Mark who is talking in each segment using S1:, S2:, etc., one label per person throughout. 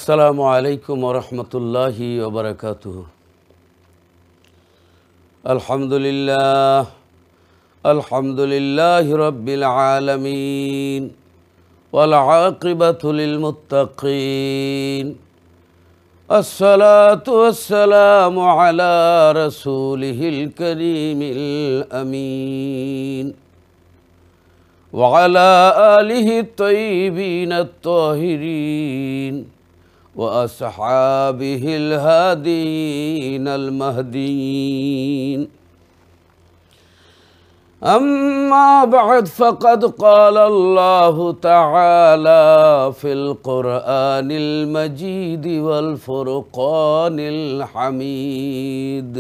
S1: আসসালামু আলাইকুম ওয়া রাহমাতুল্লাহি ওয়া বারাকাতুহু। আলহামদুলিল্লাহি রাব্বিল আলামিন ওয়াল আকিবাতু লিল মুত্তাকিন। আসসালাতু ওয়াসসালামু আলা রাসূলিহিল কারীমিল আমিন ওয়া আলা আলিহি তাইয়্যিবিনাত তাহিরিন وأصحابه الهادين المهديين. أما بعد فقد قال الله تعالى في القرآن المجيد والفرقان الحميد: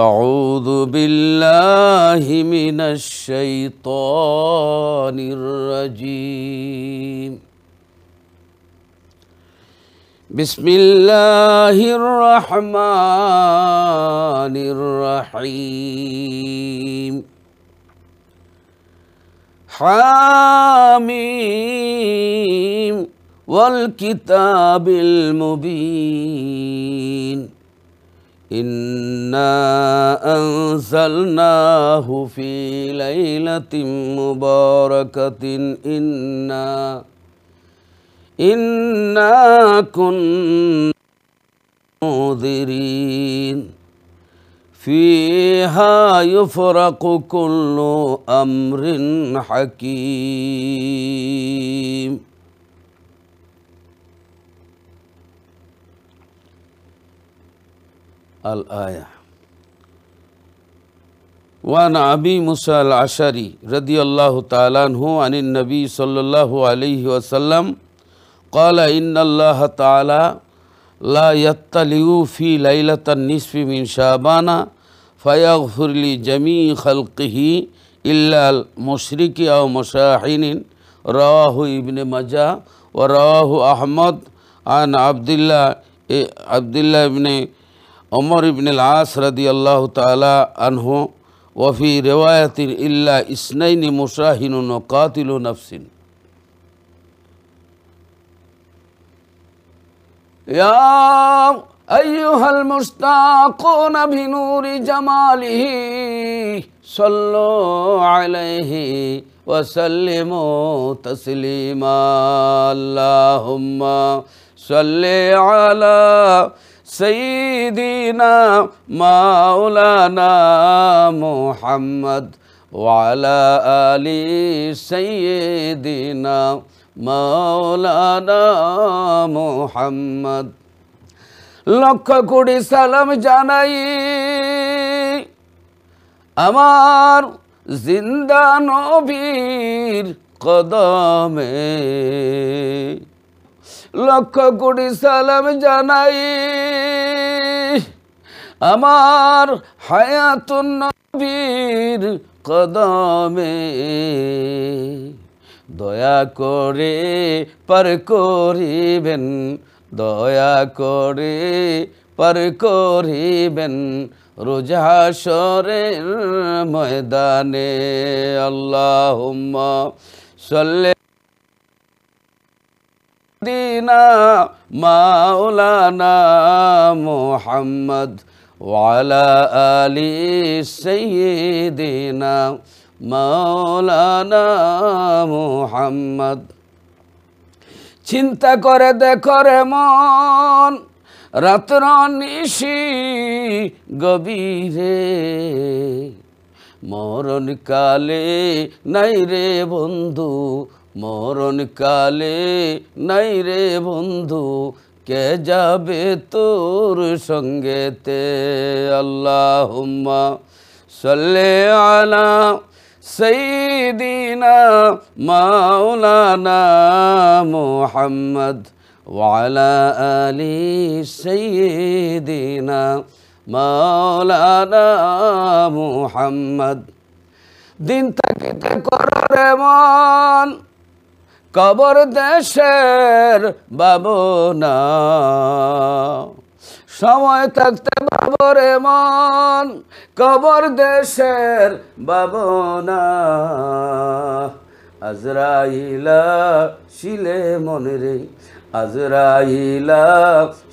S1: أعوذ بالله من الشيطان الرجيم. بسم الله الرحمن الرحيم. حاميم والكتاب المبين إنا أنزلناه في ليلة مباركة إنا كنا منذرين فيها يفرق كل أمر حكيم. الآية. وعن أبي موسى الأشعري رضي الله تعالى عنه عن النبي صلى الله عليه وسلم قال إن الله تعالى لا يطلع في ليلة النصف من شعبان فيغفر لجميع خلقه إلا المشرك أو مشاحن. رواه ابن ماجه ورواه أحمد عن عبد الله بن عمر بن العاص رضي الله تعالى عنه وفي رواية إلا اثنين مشاحن وقاتل نفس. يا أيها المشتاقون بنور جماله صلوا عليه وسلموا تسليما. اللهم صل على سيدنا مولانا محمد وعلى آل سيدنا মাওলানা মুহাম্মদ। লক্ষ কোটি সালাম জানাই আমার জিন্দা নবীর কদমে, লক্ষ কোটি সালাম জানাই আমার হায়াতুন নবীর কদমে। দয়া করে পার করিবেন, দয়া করে পার করিবেন রোজ হাশরের ময়দানে। আল্লাহুম্মা সাল্লি দিনা মাওলানা মুহাম্মদ ওয়ালা আলি সাইয়্যিদিনা মাওলানা মুহাম্মদ। চিন্তা করে দেখো রে মন রাত্র নিশি গভীরে, মরণ কালে নাই রে বন্ধু, মরণ কালে নাই রে বন্ধু, কে যাবে তোর সঙ্গেতে। আল্লাহুম্মা সাল্লি আলা سيدنا مولانا محمد وعلى آل سيدنا مولانا محمد। দিন থাকিতে কররে মন কবর দেশের ভাবনা, সময় থাকতে বাবরে মন কবর দেশের ভাবনা। আজরাইলা শিলে মনে রে, আজরাইলা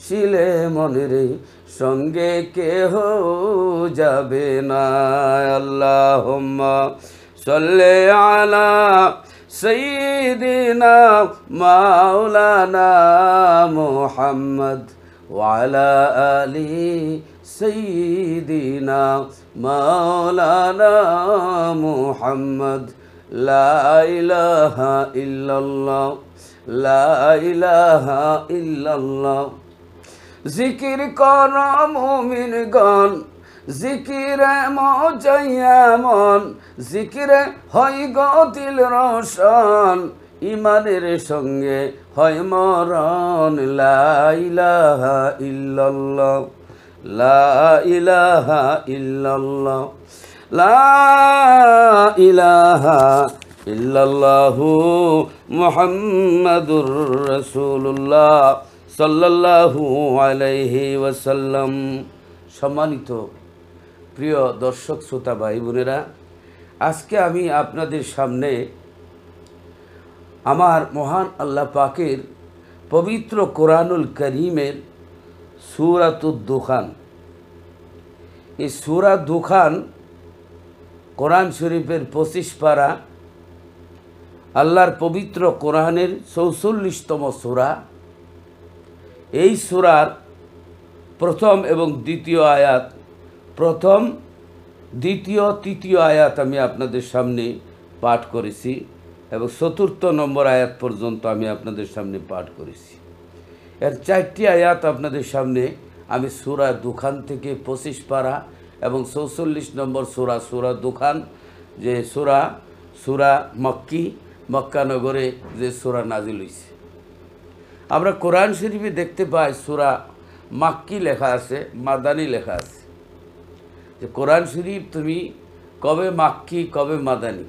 S1: শিলে মনে রে, সঙ্গে কেহ যাবে না। আল্লাহুম্মা সাল্লি আলা সাইয়্যিদিনা মাওলানা মুহাম্মদ ওয়া আলা আলি সাইয়্যিদিনা মাওলানা মুহাম্মদ। লা ইলাহা ইল্লাল্লাহ, লা ইলাহা ইল্লাল্লাহ। জিকির কর মুমিনগণ, জিকিরে মজাইয়া মন, জিকিরে হয় গো দিল রোশন, ইমানের সঙ্গে হয় মরণ। লা ইলাহা ইল্লাল্লাহ, লা ইলাহা ইল্লাল্লাহ, লা ইলাহা ইল্লাল্লাহু মুহাম্মাদুর রাসূলুল্লাহ সাল্লাল্লাহু আলাইহি ওয়াসাল্লাম। সম্মানিত প্রিয় দর্শক শ্রোতা ভাই বোনেরা, আজকে আমি আপনাদের সামনে আমার মহান আল্লাহ পাকের পবিত্র কোরআনুল কারীমের সূরাতুদ দুখান, এই সূরা দুখান কোরআন শরীফের 25 পারা, আল্লাহর পবিত্র কোরআনের 44তম সূরা। এই সূরার প্রথম এবং দ্বিতীয় আয়াত, প্রথম, দ্বিতীয়, তৃতীয় আয়াত আমি আপনাদের সামনে পাঠ করেছি এবং ৪র্থ নম্বর আয়াত পর্যন্ত আমি আপনাদের সামনে পাঠ করেছি। এর 4টি আয়াত আপনাদের সামনে আমি সূরা দুখান থেকে 25 পারা এবং 44 নম্বর সূরা, সূরা দুখান যে সূরা মক্কি, মক্কা নগরে যে সূরা নাজিল হয়েছে। আমরা কোরআন শরীফে দেখতে পাই সূরা মাক্কি লেখা আছে, মাদানী লেখা আছে। যে কোরআন শরীফ তুমি কবে মাক্কি কবে মাদানী?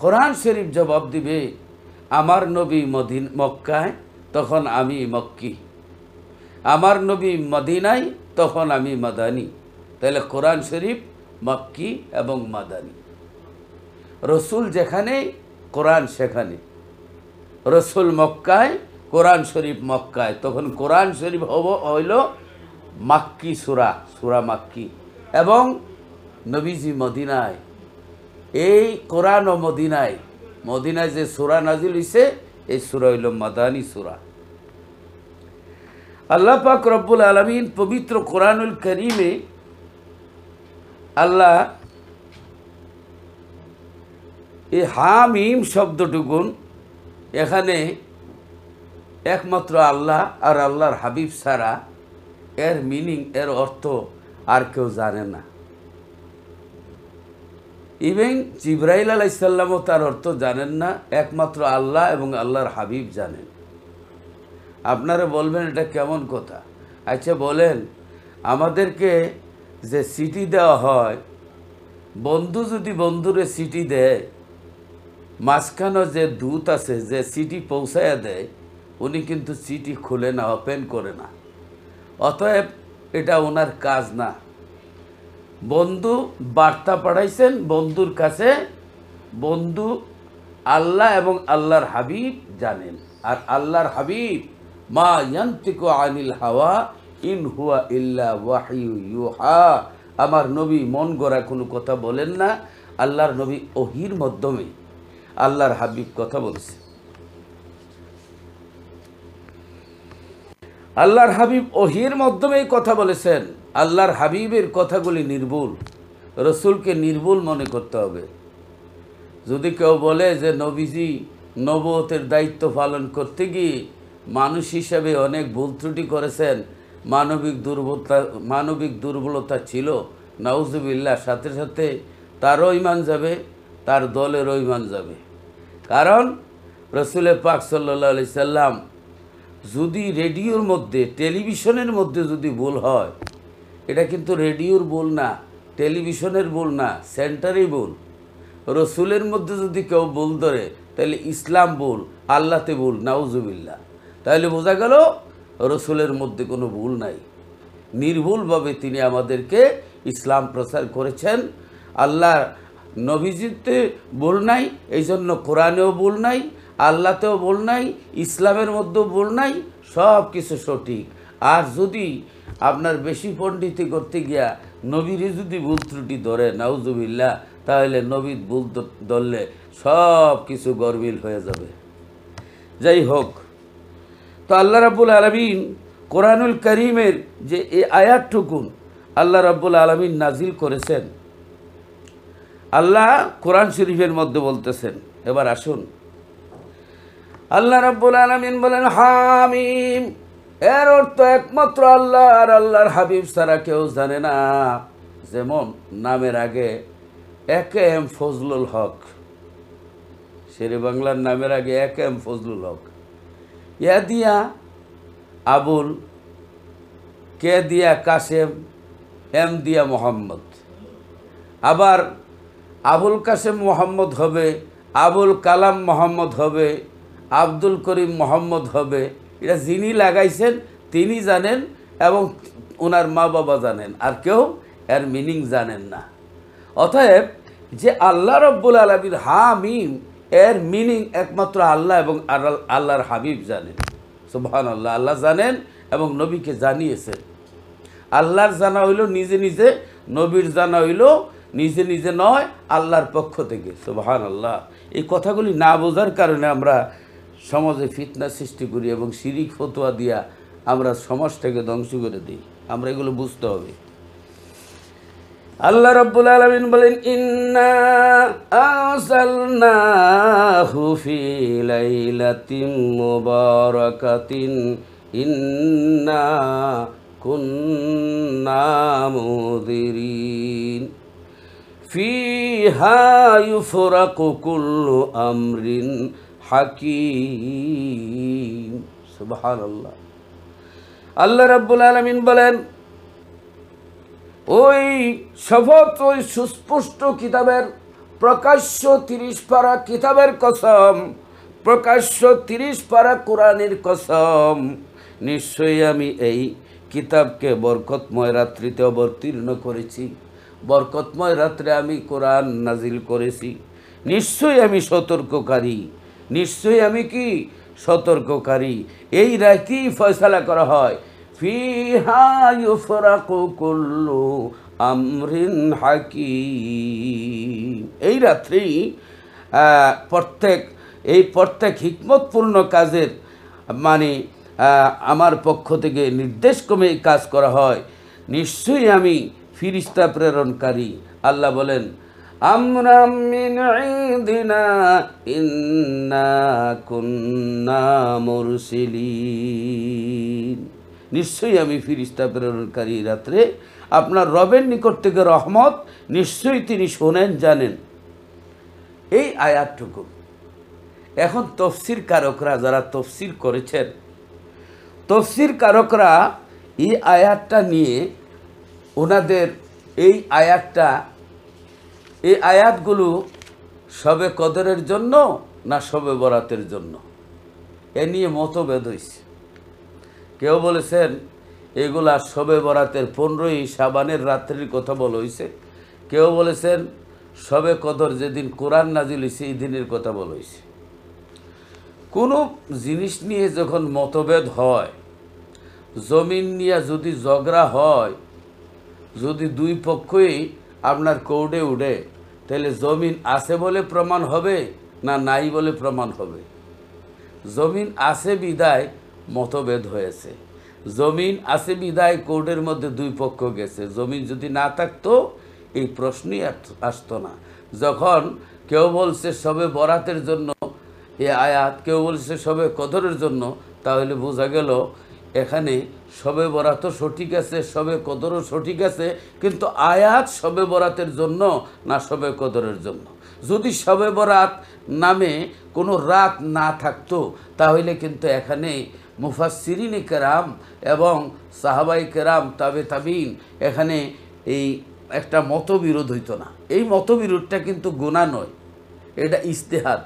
S1: কোরআন শরীফ জবাব দিবে, আমার নবী মক্কায় তখন আমি মক্কি, আমার নবী মদিনায় তখন আমি মাদানী। তাহলে কোরআন শরীফ মক্কি এবং মাদানী। রসুল যেখানে কোরআন সেখানে, রসুল মক্কায় কোরআন শরীফ মক্কায়, তখন কোরআন শরীফ হইল মাক্কি সূরা, সূরা মাক্কি। এবং নবীজি মদিনায়, এই কোরআন ও মদিনায়, মদিনায় যে সূরা নাজিল হইছে এই সূরা হইল মাদানী সূরা। আল্লাহ পাক রব্বুল আলামিন পবিত্র কোরআনুল কারীমে আল্লাহ এই হামিম শব্দটুকুন এখানে একমাত্র আল্লাহ আর আল্লাহর হাবিব ছাড়া এর মিনিং, এর অর্থ আর কেউ জানে না। ইভেন জিবরাইল আলাইহিস সালামও তার অর্থ জানেন না, একমাত্র আল্লাহ এবং আল্লাহর হাবিব জানেন। আপনারা বলবেন এটা কেমন কথা? আচ্ছা বলেন, আমাদেরকে যে চিঠি দেওয়া হয়, বন্ধু যদি বন্ধুরে চিঠি দেয়, মাঝখানে যে দূত আছে যে চিঠি পৌঁছাইয়া দেয়, উনি কিন্তু চিঠি খুলে না, ওপেন করে না। অতএব এটা ওনার কাজ না। বন্ধু বার্তা পাঠাইছেন বন্ধুর কাছে, বন্ধু আল্লাহ এবং আল্লাহর হাবিব জানেন। আর আল্লাহর হাবিব মা ইয়ান্তিকু আনিল হাওয়া ইন হুয়া ইল্লা ওয়াহয়ু ইউহা, আমার নবী মন গড়া কোনো কথা বলেন না। আল্লাহর নবী ওহির মাধ্যমে আল্লাহর হাবিব কথা বলছে। আল্লাহর হাবিব ওহির মাধ্যমেই কথা বলেছেন। আল্লাহর হাবিবের কথাগুলি নির্ভুল, রসুলকে নির্ভুল মনে করতে হবে। যদি কেউ বলে যে নবীজি নবুয়তের দায়িত্ব পালন করতে গিয়ে মানুষ হিসাবে অনেক ভুল ত্রুটি করেছেন, মানবিক দুর্বলতা ছিল, নাউজুবিল্লাহ, সাথে সাথে তারও ঈমান যাবে, তার দলেরও ঈমান যাবে। কারণ রসুল পাক সাল্লাল্লাহু আলাইহি সাল্লাম যদি রেডিওর মধ্যে, টেলিভিশনের মধ্যে যদি ভুল হয়, এটা কিন্তু রেডিওর ভুল না, টেলিভিশনের ভুল না, সেন্টারেই ভুল। রসুলের মধ্যে যদি কেউ ভুল ধরে, তাহলে ইসলাম ভুল, আল্লাহতে ভুল, নাউজুবিল্লাহ। তাহলে বোঝা গেল রসুলের মধ্যে কোনো ভুল নাই। নির্ভুলভাবে তিনি আমাদেরকে ইসলাম প্রচার করেছেন। আল্লাহর নবীজিতে ভুল নাই, এই জন্য কোরআনেও ভুল নাই, আল্লাহতেও ভুল নাই, ইসলামের মধ্যেও ভুল নাই, সব কিছু সঠিক। আর যদি আপনার বেশি পণ্ডিতি করতে গিয়া নবীরে যদি ভুল ত্রুটি ধরে নাউজুবিল্লাহ, তাহলে নবীর ভুল ধরলে সব কিছু গরমিল হয়ে যাবে। যাই হোক, তো আল্লাহ রাব্বুল আলামিন কোরআনুল কারীমের যে এই আয়াতটুকুন আল্লাহ রাব্বুল আলামিন নাজিল করেছেন, আল্লাহ কোরআন শরীফের মধ্যে বলতেছেন। এবার আসুন, আল্লাহ রাব্বুল আলামিন বলেন হামিম। এর অর্থ একমাত্র আল্লাহ আর আল্লাহর হাবিব ছাড়া কেউ জানে না। যেমন নামের আগে একে এম ফজলুল হক, শেরে বাংলার নামের আগে একে এম ফজলুল হক, ইয়া দিয়া আবুল, কে দিয়া কাসেম, এম দিয়া মোহাম্মদ। আবার আবুল কাসেম মোহাম্মদ হবে, আবুল কালাম মোহাম্মদ হবে, আব্দুল করিম মোহাম্মদ হবে। এটা যিনি লাগাইছেন তিনি জানেন এবং ওনার মা বাবা জানেন, আর কেউ এর মিনিং জানেন না। অতএব যে আল্লাহ রব্বুল আলামিন হামিম, এর মিনিং একমাত্র আল্লাহ এবং আল্লাহর হাবিব জানেন। সুবহানাল্লাহ, আল্লাহ জানেন এবং নবীকে জানিয়েছেন। আল্লাহর জানা হইল নিজে নিজে, নবীর জানা হইল নিজে নিজে নয়, আল্লাহর পক্ষ থেকে। সুবহানাল্লাহ। এই কথাগুলি না বোঝার কারণে আমরা সমাজে ফিতনা সৃষ্টি করি এবং শিরিক ফতোয়া দিয়া আমরা সমাজটাকে ধ্বংস করে দিই। আমরা এগুলো বুঝতে হবে। আল্লাহ রাব্বুল আলামিন বলেন ইন্না আরসালনাহু ফি লাইলাতিন মুবারাকাতিন ইন্না কুন্না মুযিরিন ফিহা ইউফরাকু কুল্লু আমরিন হাকিম। সুবহানাল্লাহ। আল্লাহ রাব্বুল আলামিন বলেন ওই শপথ, ওই সুস্পষ্ট কিতাবের, প্রকাশ্য 30 পারা কিতাবের কসম, প্রকাশ্য 30 পারা কোরআনের কসম, নিশ্চয়ই আমি এই কিতাবকে বরকতময় রাত্রিতে অবতীর্ণ করেছি। বরকতময় রাত্রে আমি কোরআন নাজিল করেছি। নিশ্চয়ই আমি সতর্ককারী, নিশ্চয়ই আমি কি সতর্ককারী। এই রাতেই ফয়সালা করা হয়। ফিহা ইউফরাকু কুল্লু আমরিন হাকিম। এই রাত্রেই প্রত্যেক হিকমতপূর্ণ কাজের মানে আমার পক্ষ থেকে নির্দেশক্রমে এই কাজ করা হয়। নিশ্চয়ই আমি ফিরিস্তা প্রেরণকারী। আল্লাহ বলেন আমরাম মিন ইনদিনা ইন্না কুন্না মুরসিলিন। নিশ্চয়ই আমি ফিরিস্তা প্রেরণকারী। রাত্রে আপনার রবের নিকট থেকে রহমত, নিশ্চয়ই তিনি শোনেন, জানেন। এই আয়াতটুকু এখন তফসির কারকরা যারা তফসির করেছেন, তফসির কারকরা এই আয়াতটা নিয়ে ওনাদের এই আয়াতগুলো শবে কদরের জন্য না শবে বরাতের জন্য, এ নিয়ে মতভেদ হয়েছে। কেউ বলেছেন এগুলা শবে বরাতের 15ই শাবানের রাত্রির কথা বলা হয়েছে। কেউ বলেছেন শবে কদর যেদিন কোরআন নাজিল হয়েছে এই দিনের কথা বলা হয়েছে। কোনো জিনিস নিয়ে যখন মতভেদ হয়, জমিন নিয়ে যদি ঝগড়া হয়, যদি দুই পক্ষই আপনার কোর্টে উঠে, তাহলে জমিন আছে বলে প্রমাণ হবে না নাই বলে প্রমাণ হবে? জমিন আছে বিদায় মতভেদ হয়েছে, জমিন আছে বিদায় কোর্টের মধ্যে দুই পক্ষ গেছে। জমিন যদি না থাকতো এই প্রশ্নই আসতো না। যখন কেউ বলছে শবে বরাতের জন্য এই আয়াত, কেউ বলছে শবে কদরের জন্য, তাহলে বোঝা গেল এখানে শবে বরাতও সঠিক আছে, শবে কদরও সঠিক আছে, কিন্তু আয়াত শবে বরাতের জন্য না শবে কদরের জন্য। যদি শবে বরাত নামে কোনো রাত না থাকতো তাহলে কিন্তু এখানে মুফাসসিরিনে কেরাম এবং সাহাবাই কেরাম, তাবে তাবিন, এখানে এই একটা মতবিরোধ হইতো না। এই মতবিরোধটা কিন্তু গুনাহ নয়, এটা ইজতিহাদ।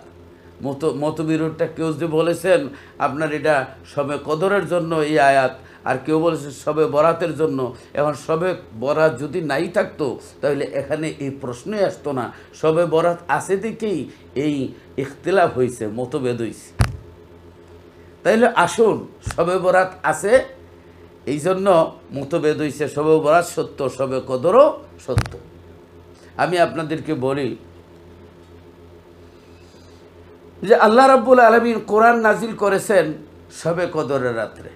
S1: মতবিরোধটা কেউ যে বলেছেন আপনার এটা শবে কদরের জন্য এই আয়াত, আর কেউ বলেছে শবে বরাতের জন্য। এখন শবে বরাত যদি নাই থাকতো তাহলে এখানে এই প্রশ্নই আসতো না। শবে বরাত আছে দেখেই এই ইখতিলাফ হয়েছে, মতভেদ হয়েছে। তাইলে আসুন, শবে বরাত আছে এই জন্য মতভেদ হয়েছে, শবে বরাত সত্য, শবে কদরও সত্য। আমি আপনাদেরকে বলি যে আল্লাহ রাব্বুল আলামিন কোরআন নাজিল করেছেন শবে কদরের রাত্রে।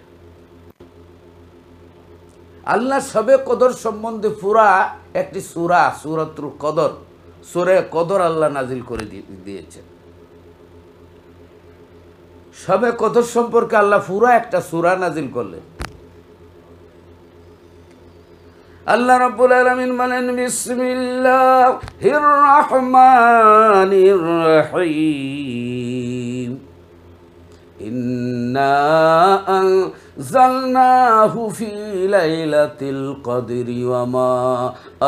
S1: আল্লাহ শবে কদর সম্বন্ধে পুরা একটি সূরা, সূরাতুল কদর, সূরা কদর আল্লাহ নাজিল করে দিয়েছেন। শবে কদর সম্পর্কে আল্লাহ পুরা একটা সূরা নাজিল করলেন। আল্লাহ রাব্বুল আলামিন বলেন, বিসমিল্লাহির রহমানির রহিম, ইন্না আনজালনাহু ফি লাইলাতিল কদরি ওয়া মা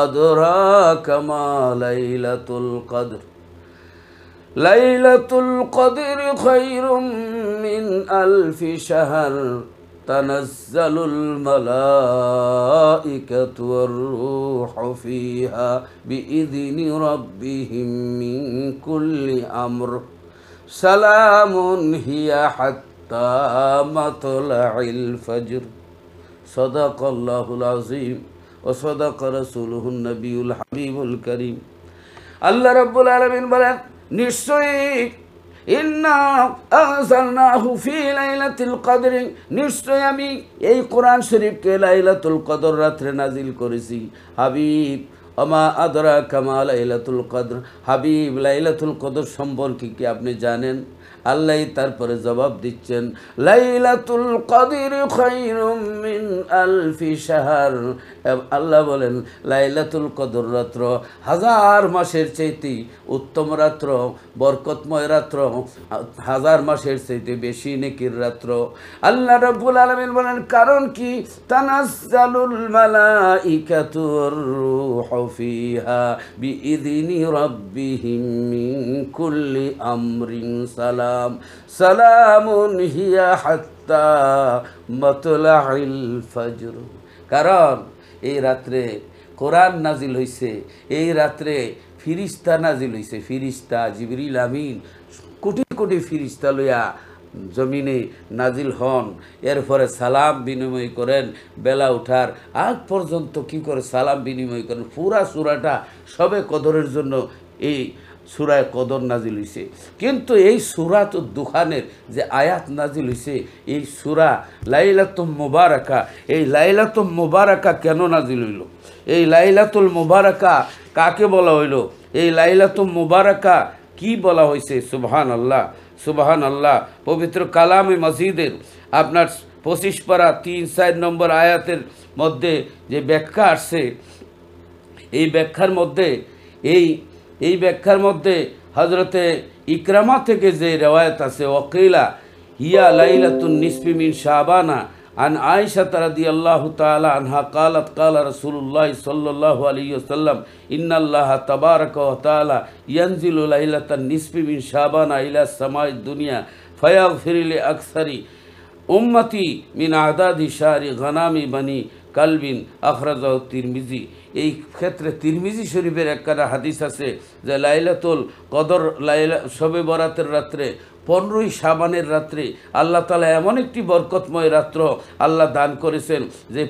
S1: আদরাকা মা লাইলাতুল কদর, লাইলাতুল কদরি খায়রুম মিন আলফি শাহর, তানাজ্জালুল মালাইকাতু ওয়ার রূহু ফিহা বিইذনি রাব্বিহিম মিন কুল্লি আমর, সালামুন হিয়া হাত্তা মাতলাইল ফজর। সাদাকাল্লাহুল আযীম ওয়া সাদাকা রাসূলুহুন নবিয়ুল হাবিবুল কারীম। আল্লাহ রাব্বুল আলামিন বলেন, নিশ্চয়ই ইন্না আনজালনাহু ফি লাইলাতিল কদর, নিশ্চয় আমি এই কোরআন শরীফকে লাইলাতুল কদর রাত্রে নাজিল করেছি। হাবিব, আমা আদরাকা মা লাইলাতুল কদর, হাবিব লাইলাতুল কদর সম্পর্কে কি আপনি জানেন? আল্লাহ তারপরে জবাব দিচ্ছেন, লাইলাতুল কদর খায়রুম মিন আলফি শাহর। আল্লাহ বলেন লাইলাতুল কদর রাত্র হাজার মাসের চাইতে উত্তম রাত্র, বরকতময় রাত্র, হাজার মাসের চাইতে বেশি নেকির রাত্র। আল্লাহ রাব্বুল আলামিন বলেন কারণ কি? তানাজ্জালুল মালাইকাতু ওয়ার রূহু ফিহা বিইذনি রাব্বিহিম মিন কুল্লি আমরিন সালাম, সালামুন হিয়া হাত্তা মাতলাইল ফজর। কারণ এই রাত্রে কোরআন নাজিল হইছে, এই রাত্রে ফিরিস্তা নাজিল হইছে। ফিরিস্তা জিবরিল আমিন কোটি কোটি ফিরিস্তা লইয়া জমিনে নাজিল হন, এরপরে সালাম বিনিময় করেন। বেলা উঠার আগ পর্যন্ত কি করে সালাম বিনিময় করেন। পুরা সূরাটা শবে কদরের জন্য এই সূরায়ে কদর নাজিল হইছে। কিন্তু এই সূরাতুদ দুখানের যে আয়াত নাজিল হইছে, এই সূরা লাইলাতুল মুবারাকা, এই লাইলাতুল মুবারাকা কেন নাজিল হইল? এই লাইলাতুল মুবারাকা কাকে বলা হইল? এই লাইলাতুল মুবারাকা কি বলা হয়েছে? সুবহানাল্লাহ, সুবহানাল্লাহ। পবিত্র কালামে মজিদের আপনার 25 পারা 3-4 নম্বর আয়াতের মধ্যে যে ব্যাখ্যা আসছে, এই ব্যাখ্যার মধ্যে হযরতে ইকরামা থেকে যে রিওয়ায়াত আছে, ওয়াকিলা হিয়া লাইলাতুন নিসফি মিন শাবানা আন আয়েশা রাদিয়াল্লাহু তাআলা আনহা قالت قال رسول الله صلى الله عليه وسلم ان الله تبارك وتعالى ينزل ليلة النصف من شعبان الى السماء الدنيا فيغفر لاكثر امتي من اعداد شهر غنام بني কালবিন আখরাজাহু তিরমিজি। এই ক্ষেত্রে তিরমিজি শরীফের একটা হাদিস আছে যে লাইলাতুল কদর, শবে বরাতের রাত্রে 15ই শাবানের রাত্রে আল্লাহ তাআলা এমন একটি বরকতময় রাত্র আল্লাহ দান করেছেন যে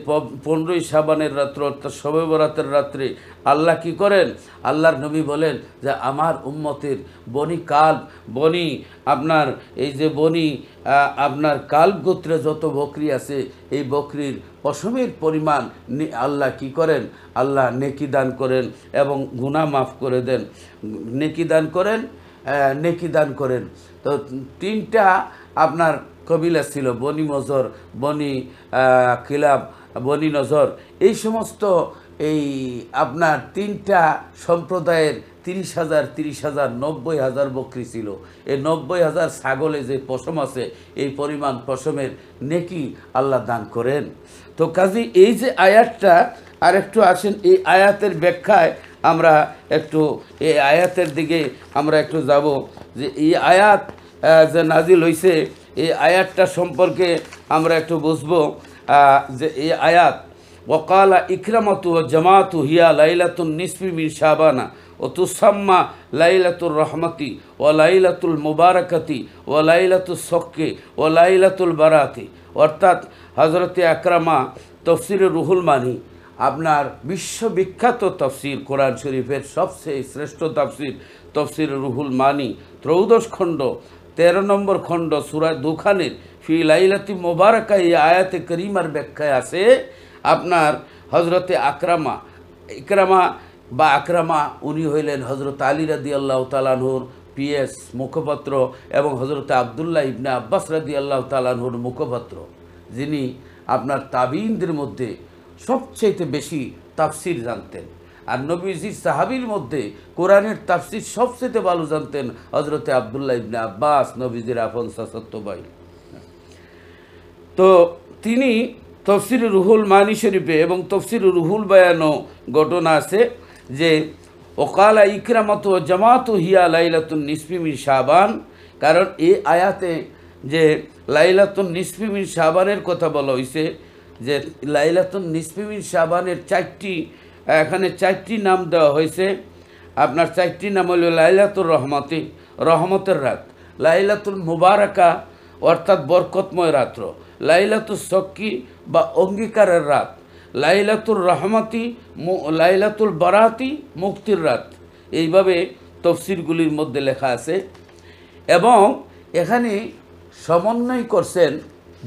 S1: 15ই শাবানের রাত্র অর্থাৎ শবে বরাতের রাত্রে আল্লাহ কি করেন? আল্লাহর নবী বলেন যে আমার উম্মতের বনি আপনার এই যে আপনার কালব গোত্রে যত বকরি আছে, এই বকরির পশমের পরিমাণ আল্লাহ কি করেন? আল্লাহ নেকি দান করেন এবং গুনাহ মাফ করে দেন। নেকি দান করেন। তো 3টা আপনার কবিলা ছিল, বনি মজর, বনি কিলাব, বনি নজর। এই সমস্ত এই আপনার 3টা সম্প্রদায়ের 30,000 90,000 বকরি ছিল। এই 90,000 ছাগলে যে পশম আছে, এই পরিমাণ পশমের নেকি আল্লাহ দান করেন। তো কাজী এই যে আয়াতটা, আর একটু আসেন এই আয়াতের ব্যাখ্যায় আমরা একটু এই আয়াতের দিকে আমরা একটু যাব যে এই আয়াত যে নাজিল হইছে, এই আয়াতটা সম্পর্কে আমরা একটু বুঝবো। যে এই আয়াত ওয়াকালা ইকরামাতু ওয়া জামাতু হিয়া লাইলাতুন নিসফি মিন শাবানা ও তুসাম্মা লাইলাতুর রহমতি ও লাইলাতুল মুবারাকাতি ও লাইলাতুল সক্কে ও লাইলাতুল বারাতি, অর্থাৎ হজরতে আকরামা তফসিরে রুহুল মানি আপনার বিশ্ববিখ্যাত তফসির, কোরআন শরীফের সবচেয়ে শ্রেষ্ঠ তফসির, তফসির রুহুল মানি 13 খণ্ড 13 নম্বর খণ্ড সূরা দুখানের ফি লাইলাতি মুবারাকা এই আয়াতে করিমার ব্যাখ্যায় আছে আপনার হজরতে ইকরামা বা আকরামা উনি হইলেন হজরত আলী রাদিয়াল্লাহু তাআলা আনহুর পিএস মুখপাত্র এবং হজরতে আবদুল্লাহ ইবনে আব্বাস রাদিয়াল্লাহু তাআলা আনহুর মুখপাত্র, যিনি আপনার তাবিঈনদের মধ্যে সবচেয়ে বেশি তাফসির জানতেন। আর নবীজির সাহাবীর মধ্যে কোরআনের তাফসির সবচেয়ে ভালো জানতেন হজরতে আবদুল্লাহ ইবনে আব্বাস, নবীজির আপন চাচাতো ভাই। তো তিনি তফসির রুহুল মানি শরীফে এবং তফসির রুহুল বায়ানও ঘটনা আছে যে ওকালা ইকরামাতু ওয়া জামাতু হিয়া লাইলাতুন নিসফি মিন শাবান, কারণ এই আয়াতে যে লাইলাতুন নিসফি মিন শাবানের কথা বলা হয়েছে, যে লাইলাতুন নিসফি মিন শাবানের এখানে 4টি নাম দেওয়া হয়েছে। আপনার 4টি নাম হল লাইলাতুর রহমতি, রহমতের রাত; লাইলাতুল মুবারাকা অর্থাৎ বরকতময় রাত্র; লাইলাতুল সক্কি বা অঙ্গীকারের রাত; লাইলাতুর রহমতি, লাইলাতুল বারাতি মুক্তির রাত। এইভাবে তফসিরগুলির মধ্যে লেখা আছে। এবং এখানে সমন্বয় করছেন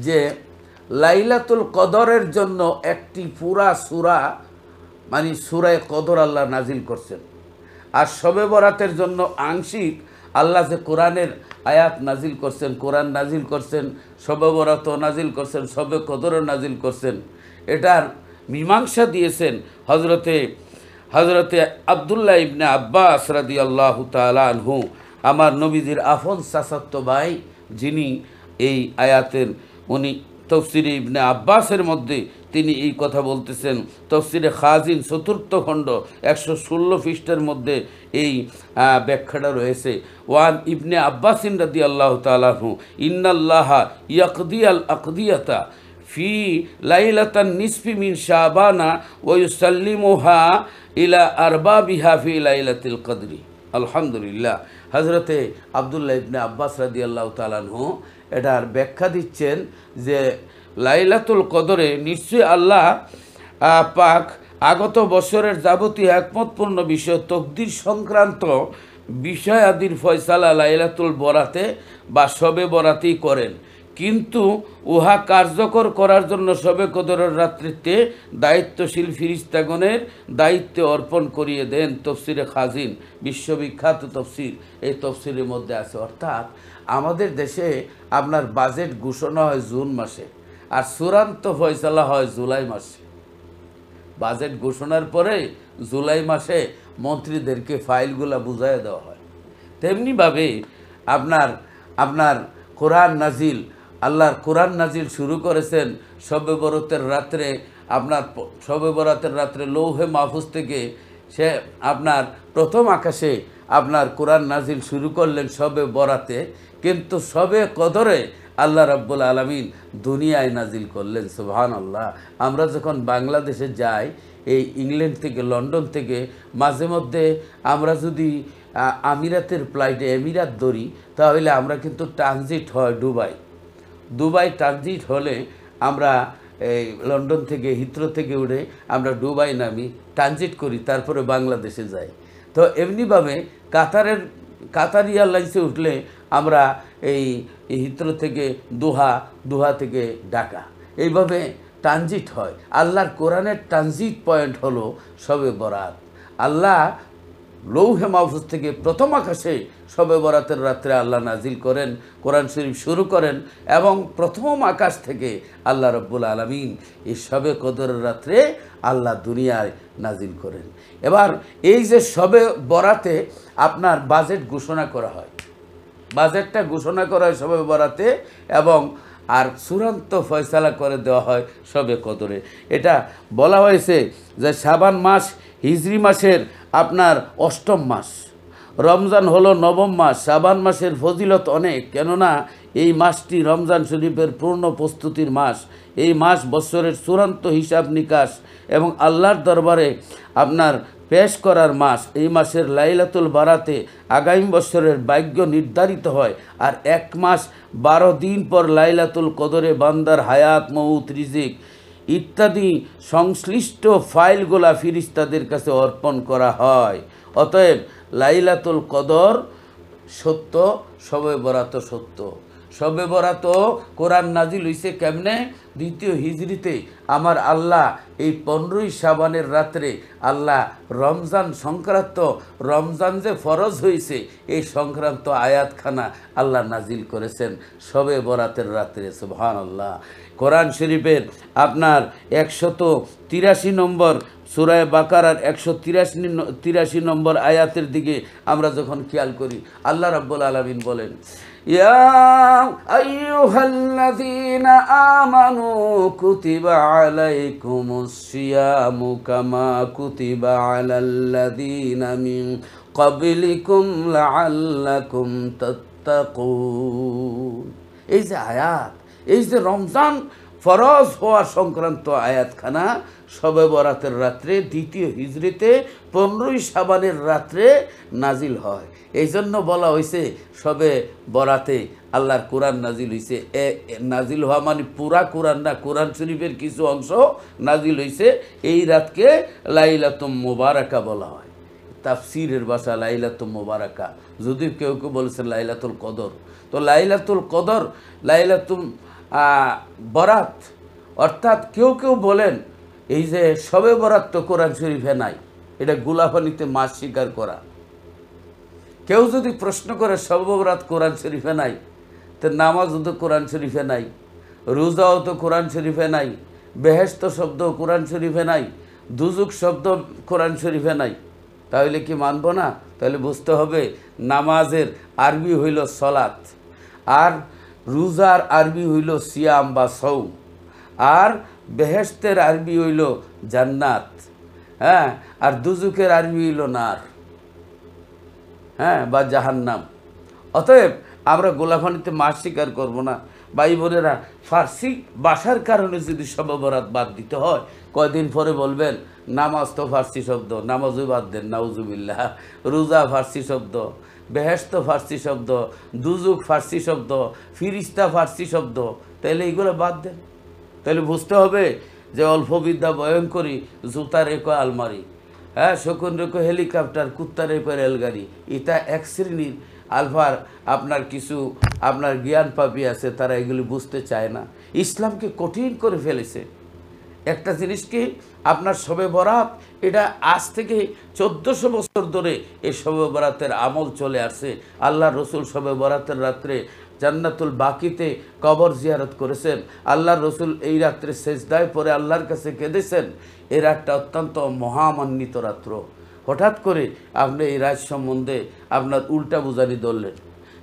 S1: যে লাইলাতুল কদরের জন্য একটি পুরা সূরা মানে সূরায়ে কদর আল্লাহ নাজিল করছেন, আর শবে বরাতের জন্য আংশিক আল্লাহ যে কোরআনের আয়াত নাজিল করছেন, কোরআন নাজিল করছেন, শবে বরাতও নাজিল করছেন, শবে কদরও নাজিল করছেন। এটার মীমাংসা দিয়েছেন হজরতে আবদুল্লাহ ইবনে আব্বাস রাদিয়াল্লাহু তাআলা আনহু, আমার নবীজির আপন চাচাতো ভাই, যিনি এই আয়াতের উনি তফসিরে ইবনে আব্বাসের মধ্যে তিনি এই কথা বলতেছেন। তফসিরে খাজিন 4th খণ্ড 116 পৃষ্ঠার মধ্যে এই ব্যাখ্যাটা রয়েছে। ওয়ান ইবনে আব্বাসিন রাদিয়াল্লাহু তাআলা আনহু ইন্নাল্লাহা ইয়াকদিয়াল আকদিয়াতা ফি লাইলাতান নিসফি মিন শাবানা ওয়া ইউসাল্লিমুহা ইলা আরবাবিহা ফি লাইলাতিল কদরি। আলহামদুলিল্লাহ। হজরতে আবদুল্লাহ ইবনে আব্বাস রাদিয়াল্লাহু তাআলা আনহু এটার ব্যাখ্যা দিচ্ছেন যে লাইলাতুল কদরে নিশ্চয়ই আল্লাহ পাক আগত বছরের যাবতীয় একমতপূর্ণ বিষয় তকদির সংক্রান্ত বিষয় আদির ফয়সালা লাইলাতুল বরাতে বা শবে বরাতেই করেন, কিন্তু উহা কার্যকর করার জন্য শবে কদরের রাত্রিতে দায়িত্বশীল ফিরিস্তাগণের দায়িত্ব অর্পণ করিয়ে দেন। তফসিরে খাজিন বিশ্ববিখ্যাত তফসির, এই তফসিরের মধ্যে আছে। অর্থাৎ আমাদের দেশে আপনার বাজেট ঘোষণা হয় জুন মাসে, আর চূড়ান্ত ফয়সালা হয় জুলাই মাসে। বাজেট ঘোষণার পরে জুলাই মাসে মন্ত্রীদেরকে ফাইলগুলো বুঝাই দেওয়া হয়। তেমনিভাবে আপনার কোরআন নাজিল, আল্লাহর কোরআন নাজিল শুরু করেছেন শবে বরাতের রাত্রে। আপনার শবে বরাতের রাত্রে লৌহে মাহফুজ থেকে সে আপনার প্রথম আকাশে আপনার কোরআন নাজিল শুরু করলেন শবে বরাতে, কিন্তু শবে কদরে আল্লাহ রাব্বুল আলামিন দুনিয়ায় নাজিল করলেন। সুবহানাল্লাহ। আমরা যখন বাংলাদেশে যাই, এই ইংল্যান্ড থেকে লন্ডন থেকে মাঝে মধ্যে আমরা যদি আমিরাতের ফ্লাইটে এমিরাত ধরি, তাহলে আমরা কিন্তু ট্রানজিট হয় দুবাই ট্রানজিট হলে আমরা এই লন্ডন থেকে হিথ্রো থেকে উঠে আমরা দুবাই নামি, ট্রানজিট করি, তারপরে বাংলাদেশে যাই। তো এমনিভাবে কাতার এয়ারলাইন্সে উঠলে আমরা এই হিথ্রো থেকে দোহা থেকে ঢাকা, এইভাবে ট্রানজিট হয়। আল্লাহর কোরআনের ট্রানজিট পয়েন্ট হলো শবে বরাত। আল্লাহ লৌহে মাহফুজ থেকে প্রথম আকাশে শবে বরাতের রাত্রে আল্লাহ নাজিল করেন, কোরআন শরীফ শুরু করেন, এবং প্রথম আকাশ থেকে আল্লাহ রব্বুল আলামিন এই শবে কদরের রাত্রে আল্লাহ দুনিয়ায় নাজিল করেন। এবার এই যে শবে বরাতে আপনার বাজেট ঘোষণা করা হয়, বাজেটটা ঘোষণা করা হয় শবে বরাতে, এবং আর চূড়ান্ত ফয়সালা করে দেওয়া হয় শবে কদরে। এটা বলা হয়েছে যে শাবান মাস হিজরি মাসের আপনার 8ম মাস, রমজান হলো 9ম মাস। শাবান মাসের ফজিলত অনেক, কেননা এই মাসটি রমজান শরীফের পূর্ণ প্রস্তুতির মাস। এই মাস বছরের চূড়ান্ত হিসাব নিকাশ এবং আল্লাহর দরবারে আপনার পেশ করার মাস। এই মাসের লাইলাতুল বারাতে আগামী বছরের ভাগ্য নির্ধারিত হয়। আর 1 মাস 12 দিন পর লাইলাতুল কদরে বান্দার হায়াত, মউত, রিজিক ইত্যাদি সংশ্লিষ্ট ফাইলগুলা ফিরিস্তাদের কাছে অর্পণ করা হয়। অতএব লাইলাতুল কদর সত্য, শবে বরাত সত্য। শবে বরাত কোরআন নাজিল হইছে কেমনে? 2য় হিজরিতে আমার আল্লাহ এই 15ই শাবানের রাত্রে আল্লাহ রমজান সংক্রান্ত, রমজান যে ফরজ হয়েছে এই সংক্রান্ত আয়াতখানা আল্লাহ নাজিল করেছেন শবে বরাতের রাত্রে। সুবহানাল্লাহ। কোরআন শরীফের আপনার 183 নম্বর সূরা বাকারার 183 নম্বর আয়াতের দিকে আমরা যখন খেয়াল করি, আল্লাহ রাব্বুল আলামিন বলেন, ইয়া আইয়ুহাল্লাযীনা আমানু কুতিবা আলাইকুমুস সিয়ামু কামা কুতিবা আলাল্লাযীনা মিন ক্বাবলিকুম লাআল্লাকুম তাত্তাকুন। এই যে আয়াত, এই যে রমজান ফরজ হওয়া সংক্রান্ত আয়াতখানা শবে বরাতের রাত্রে 2য় হিজরিতে 15ই শাবানের রাত্রে নাজিল হয়। এই জন্য বলা হয়েছে শবে বরাতে আল্লাহর কোরআন নাজিল হয়েছে। নাজিল হওয়া মানে পুরা কোরআন না, কোরআন শরীফের কিছু অংশ নাজিল হয়েছে। এই রাতকে লাইলাতুম মুবারাকা বলা হয়। তাফসিরের ভাষা লাইলাতুম মুবারাকা, যদি কেউ কেউ বলেছেন লাইলাতুল কদর। তো লাইলাতুল কদর, লাইলাতুম বরাত, অর্থাৎ কেউ কেউ বলেন এই যে শবে বরাত তো কোরআন শরীফে নাই, এটা গুলাফানিতে মাছ স্বীকার করা। কেউ যদি প্রশ্ন করে শবে বরাত কোরআন শরীফে নাই, তো নামাজও তো কোরআন শরীফে নাই, রোজাও তো কোরআন শরীফে নাই, বেহেশত শব্দ কোরআন শরীফে নাই, দুজুক শব্দ কোরআন শরীফে নাই, তাহলে কি মানব না? তাহলে বুঝতে হবে নামাজের আরবি হইল সলাত, আর রোজার আরবি হইল সিয়াম বা সৌম, আর বেহেশতের আরবি হইল জান্নাত, হ্যাঁ, আর দুজুকের আরবি হইল নার, হ্যাঁ, বা জাহান্নাম। অতএব আমরা গোলাফানিতে মাছ স্বীকার করবো না। ভাই বোনেরা, ফার্সি ভাষার কারণে যদি শবে বরাত বাদ দিতে হয়, কয়দিন পরে বলবেন নামাজ তো ফার্সি শব্দ, নামাজও বাদ দেন, নাউজুবিল্লাহ। রোজা ফার্সি শব্দ, বেহেশত ফার্সি শব্দ, দুজুক ফার্সি শব্দ, ফিরিস্তা ফার্সি শব্দ, তাহলে এইগুলো বাদ দেন। তাহলে বুঝতে হবে যে অল্প বিদ্যা ভয়ঙ্করী, জুতা রেখো আলমারি, হ্যাঁ, শকুন রেখো হেলিকপ্টার, কুত্তা রেখো রেলগাড়ি। এটা এক শ্রেণীর আলফার আপনার কিছু আপনার জ্ঞান পাপি আছে, তারা এগুলি বুঝতে চায় না, ইসলামকে কঠিন করে ফেলেছে। একটা জিনিস কি, আপনার শবে বরাত, এটা আজ থেকে 1400 বছর ধরে এই শবে বরাতের আমল চলে আসছে। আল্লাহ রসুল শবে বরাতের রাত্রে জান্নাতুল বাকিতে কবর জিয়ারত করেছেন। আল্লাহ রসুল এই রাত্রে সেজদায় পরে আল্লাহর কাছে কেঁদেছেন। এই রাতটা অত্যন্ত মহামান্বিত রাত্র। হঠাৎ করে আপনি এই রাত সম্বন্ধে আপনার উল্টা বুঝানি ধরলেন,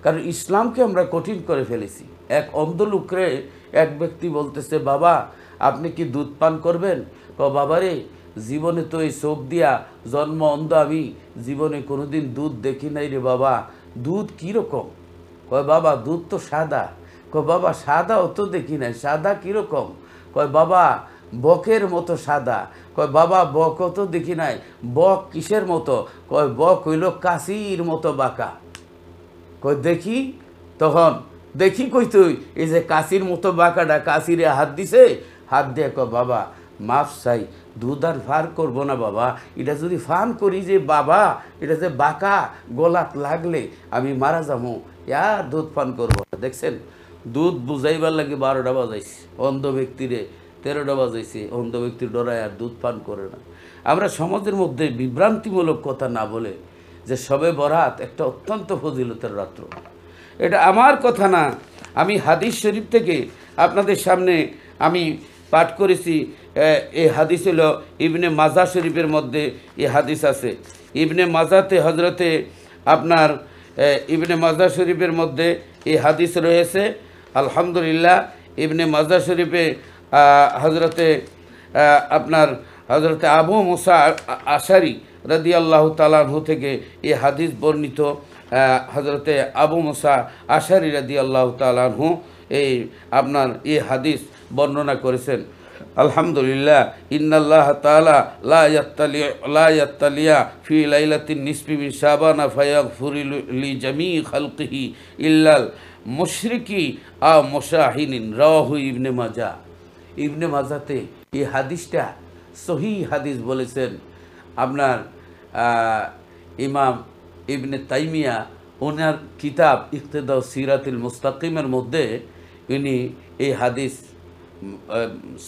S1: কারণ ইসলামকে আমরা কঠিন করে ফেলেছি। এক অন্ধ লোকরে এক ব্যক্তি বলতেছে, বাবা আপনি কি দুধ পান করবেন? বাবারে, জীবনে তো এই চোখ দিয়া জন্ম অন্ধ, আমি জীবনে কোনোদিন দুধ দেখি নাই রে বাবা, দুধ কীরকম? কয় বাবা দুধ তো সাদা। কয় বাবা সাদাও তো দেখি নাই, সাদা কীরকম? কয় বাবা বকের মতো সাদা। কয় বাবা বকও তো দেখি নাই, বক কিসের মতো? কয় বক হইল কাশির মতো বাঁকা। কয় দেখি, তখন দেখি কই তুই এই যে কাশির মতো বাঁকাটা, কাশিরে হাত দিছে, হাত দিয়ে কয় বাবা মাফ চাই, দুধ আর ফার করবো না বাবা, এটা যদি ফান করি যে বাবা এটা যে বাঁকা, গলাত লাগলে আমি মারা যাবো, আর দুধ পান করবো না। দেখছেন, দুধ বুঝাইবার লাগে 12টা বাজাইছে, অন্ধ ব্যক্তিরে 13টা বাজাইছে, অন্ধ ব্যক্তি ডরায় আর দুধ পান করে না। আমরা সমাজের মধ্যে বিভ্রান্তিমূলক কথা না বলে যে শবে বরাত একটা অত্যন্ত ফজিলতের রাত্র, এটা আমার কথা না, আমি হাদিস শরীফ থেকে আপনাদের সামনে আমি পাঠ করেছি। এই হাদিস হলো ইবনে মাজা শরীফের মধ্যে এই হাদিস আছে। ইবনে মাজাতে হজরতে আপনার ইবনে মাজা শরীফের মধ্যে এই হাদিস রয়েছে। আলহামদুলিল্লাহ, ইবনে মাজা শরীফে হজরতে আপনার হজরতে আবু মুসা আশারি রাদিয়াল্লাহু তাআলা আনহু থেকে এই হাদিস বর্ণিত। হজরতে আবু মুসা আশারি রাদিয়াল্লাহু তাআলা আনহু এই আপনার এই হাদিস বর্ণনা করেছেন। আলহামদুলিল্লাহ, ইন্নাল্লাহ তাআলা লা ইয়াত্তালিয়া ফি লাইলাতিন নিসফি মিন শাবানা ফায়াগফিরু লি জামিই খালকিহি ইল্লাল মুশরিকি আও মুশাহিনিন, রাওয়াহু ইবনে মাজাহ। ইবনে মাজাতে এই হাদিসটা সহিহ হাদিস বলেছেন আপনার ইমাম ইবনে তাইমিয়া ওনার কিতাব ইক্তেদা সিরাতুল মুস্তাকিমের মধ্যে উনি এই হাদিস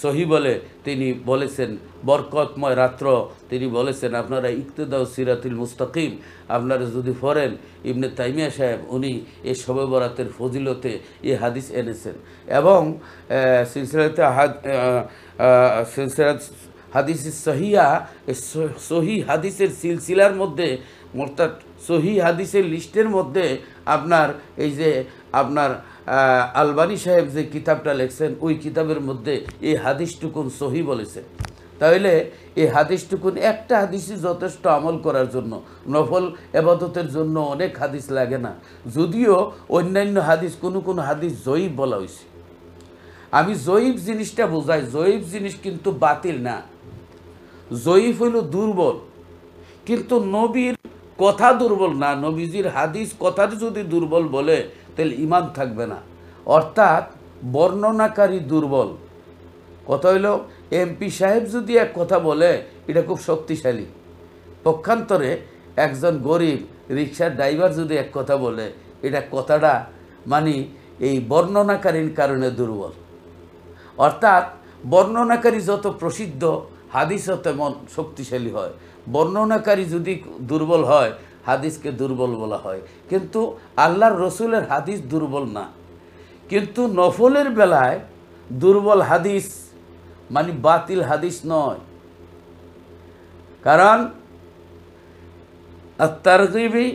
S1: সহি বলে তিনি বলেছেন। বরকতময় রাত্র তিনি বলেছেন আপনারা ইক্তেদা সিরাতুল মুস্তাকিম আপনারা যদি পড়েন, ইবনে তাইমিয়া সাহেব উনি এই শবে বরাতের ফজিলতে এই হাদিস এনেছেন এবং সিলসিলাতে সিলসিলাত হাদিস সহিয়া সহি হাদিসের সিলসিলার মধ্যে অর্থাৎ সহি হাদিসের লিস্টের মধ্যে আপনার এই যে আপনার আলবানী সাহেব যে কিতাবটা লিখছেন ওই কিতাবের মধ্যে এই হাদিসটুকুন সহি বলেছেন। তাহলে এই হাদিসটুকুন একটা হাদিসই যথেষ্ট আমল করার জন্য, নফল এবাদতের জন্য অনেক হাদিস লাগে না। যদিও অন্যান্য হাদিস কোনো হাদিস জয়ীফ বলা হয়েছে। আমি জয়ীফ জিনিসটা বোঝাই, জয়ীফ জিনিস কিন্তু বাতিল না, জয়ীফ হইল দুর্বল। কিন্তু নবীর কথা দুর্বল না, নবীজির হাদিস কথার যদি দুর্বল বলে তাহলে ইমান থাকবে না। অর্থাৎ বর্ণনাকারী দুর্বল। কথা হইল এমপি সাহেব যদি এক কথা বলে এটা খুব শক্তিশালী, পক্ষান্তরে একজন গরিব রিক্সার ড্রাইভার যদি এক কথা বলে এটা কথাটা মানে এই বর্ণনাকারীর কারণে দুর্বল। অর্থাৎ বর্ণনাকারী যত প্রসিদ্ধ হাদিসও তেমন শক্তিশালী হয়। বর্ণনাকারী যদি দুর্বল হয় হাদিসকে দুর্বল বলা হয়। কিন্তু আল্লাহর রসুলের হাদিস দুর্বল না। কিন্তু নফলের বেলায় দুর্বল হাদিস মানে বাতিল হাদিস নয়। কারণ তারগিবি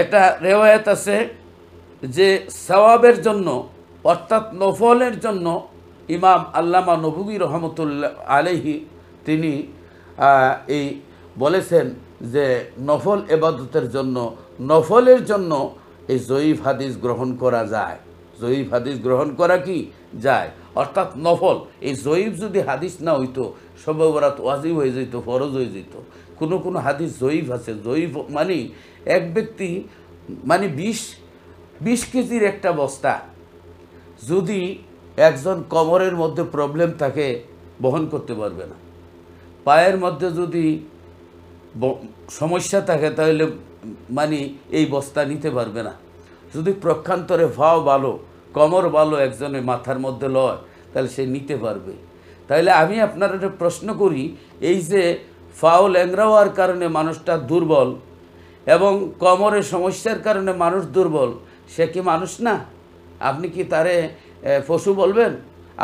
S1: এটা রেওয়ায়াত আছে যে সওয়াবের জন্য অর্থাৎ নফলের জন্য ইমাম আল্লামা নববী রহমতুল্লাহ আলাইহি তিনি এই বলেছেন যে নফল এবাদতের জন্য নফলের জন্য এই জয়ীফ হাদিস গ্রহণ করা যায়। জয়ীফ হাদিস গ্রহণ করা কি যায়, অর্থাৎ নফল। এই জয়ীফ যদি হাদিস না হইতো শবে বরাত ওয়াজিব হয়ে যেত, ফরজ হয়ে যেত। কোনো হাদিস জয়ীফ আছে। জয়ীফ মানে এক ব্যক্তি মানে 20 কেজির একটা বস্তা যদি একজন কোমরের মধ্যে প্রবলেম থাকে বহন করতে পারবে না, পায়ের মধ্যে যদি সমস্যা থাকে তাহলে মানে এই বস্তা নিতে পারবে না। যদি প্রক্ষান্তরে ভাও ভালো কোমর ভালো একজনের মাথার মধ্যে লয় তাহলে সে নিতে পারবে। তাহলে আমি আপনার একটা প্রশ্ন করি, এই যে ফাও ল্যাংরা হওয়ার কারণে মানুষটা দুর্বল এবং কোমরের সমস্যার কারণে মানুষ দুর্বল, সে কি মানুষ না? আপনি কি তারে পশু বলবেন?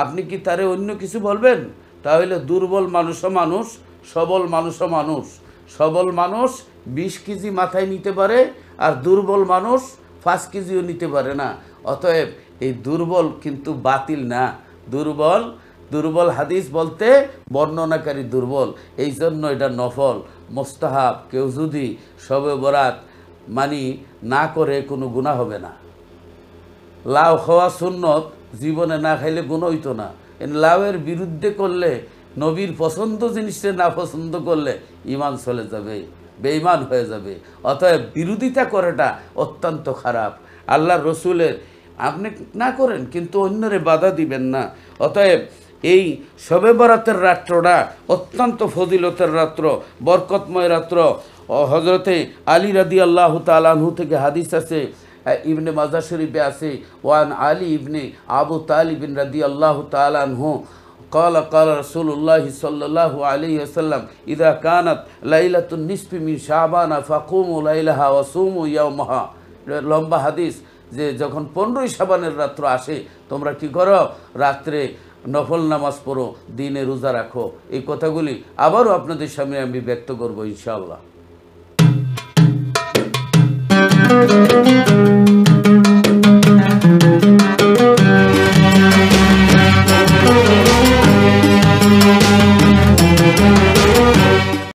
S1: আপনি কি তারে অন্য কিছু বলবেন? তাহলে দুর্বল মানুষও মানুষ, সবল মানুষও মানুষ। সবল মানুষ 20 কেজি মাথায় নিতে পারে আর দুর্বল মানুষ 5 কেজিও নিতে পারে না। অতএব এই দুর্বল কিন্তু বাতিল না। দুর্বল হাদিস বলতে বর্ণনাকারী দুর্বল, এই জন্য এটা নফল মোস্তাহাব। কেউ যদি শবে বরাত মানি না করে কোনো গুনাহ হবে না। লাউ খাওয়া সুন্নত, জীবনে না খাইলে গুনাহ হইতো না। লাউয়ের বিরুদ্ধে করলে, নবীর পছন্দ জিনিসটা না পছন্দ করলে ইমান চলে যাবে, বেঈমান হয়ে যাবে। অতএব বিরোধিতা করাটা অত্যন্ত খারাপ। আল্লাহর রসুলের আপনি না করেন কিন্তু অন্যরে বাধা দিবেন না। অতএব এই শবে বরাতের রাত্রটা অত্যন্ত ফজিলতের রাত্র, বরকতময় রাত্র। হজরতে আলী রাদিয়াল্লাহু তাআলা আনহু থেকে হাদিস আছে, ইবনে মাজাহ শরীফে আছে, ওয়ান আলী ইবনে আবু তালিব রাদিয়াল্লাহু তাআলা আনহু قال رسول الله صلى الله عليه وسلم إذا كانت ليلة النصف من شعبان فقوموا ليلها وصوموا يومها। লম্বা হাদিস যে যখন 15ই শাবানের রাত্র আসে তোমরা কি করো? রাত্রে নফল নামাজ পড়ো, দিনে রোজা রাখো। এই কথাগুলি আবারও আপনাদের সামনে আমি ব্যক্ত করব ইনশাআল্লাহ।